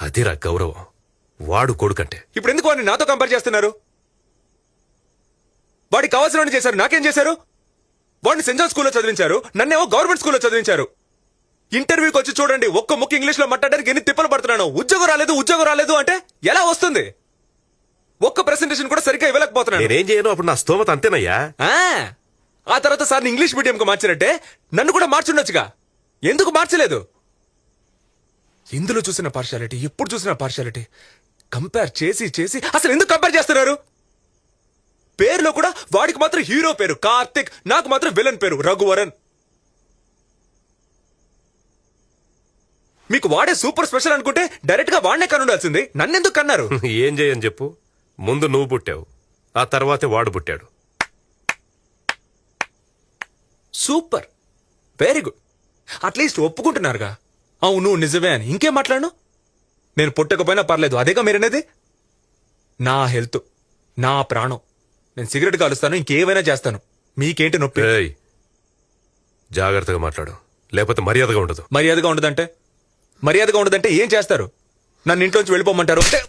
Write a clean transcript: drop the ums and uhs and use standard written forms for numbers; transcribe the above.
అదిరా గౌరవం. వాడు కొడుకంటే. ఇప్పుడు ఎందుకు వాడిని నాతో కంపేర్ చేస్తున్నారు? వాడికి కావాల్సిన చేశారు, నాకేం చేశారు? వాడిని సెంట్ జాన్ స్కూల్లో చదివించారు, నన్నేమో గవర్నమెంట్ స్కూల్లో చదివించారు. ఇంటర్వ్యూకి వచ్చి చూడండి, ఒక్క ముక్క ఇంగ్లీష్ లో మాట్లాడడానికి ఎన్ని తిప్పలు పడుతున్నాను. ఉద్యోగం రాలేదు అంటే ఎలా వస్తుంది? ఒక్క ప్రెసెంటేషన్ కూడా సరిగ్గా ఇవ్వలేకపోతున్నాను. నేనేం చేయను, అప్పుడు నా స్తోమత అంతేనయ్యా. ఆ తర్వాత సార్ని ఇంగ్లీష్ మీడియం కు మార్చినట్టే నన్ను కూడా మార్చుండొచ్చుగా. ఎందుకు మార్చలేదు? ఇందులో చూసిన పార్షాలిటీ, ఎప్పుడు చూసిన పార్షాలిటీ. కంపేర్ చేసి చేసి అసలు ఎందుకు కంపేర్ చేస్తున్నారు? పేరులో కూడా వాడికి మాత్రం హీరో పేరు కార్తిక్, నాకు మాత్రం విలన్ పేరు రఘువరన్. మీకు వాడే సూపర్ స్పెషల్ అనుకుంటే డైరెక్ట్ గా వాడినే కనుండాల్సింది. నన్నెందుకు కన్నారు? ఏం చేయని చెప్పు. ముందు నువ్వు పుట్టావు, ఆ తర్వాతే వాడు పుట్టాడు. Super, very good. అట్లీస్ట్ ఒప్పుకుంటున్నారుగా. అవును నిజమే అని. ఇంకేం మాట్లాడను? నేను పుట్టకపోయినా పర్లేదు, అదేగా మీరనేది. నా హెల్త్, నా ప్రాణం. నేను సిగరెట్ కాలుస్తాను, ఇంకేమైనా చేస్తాను. మీకేంటి నొప్పి? జాగ్రత్తగా మాట్లాడు, లేకపోతే మర్యాదగా ఉండదు. మర్యాదగా ఉండదంటే ఏం చేస్తారు? నన్ను ఇంట్లోంచి వెళ్ళిపోమంటారు అంటే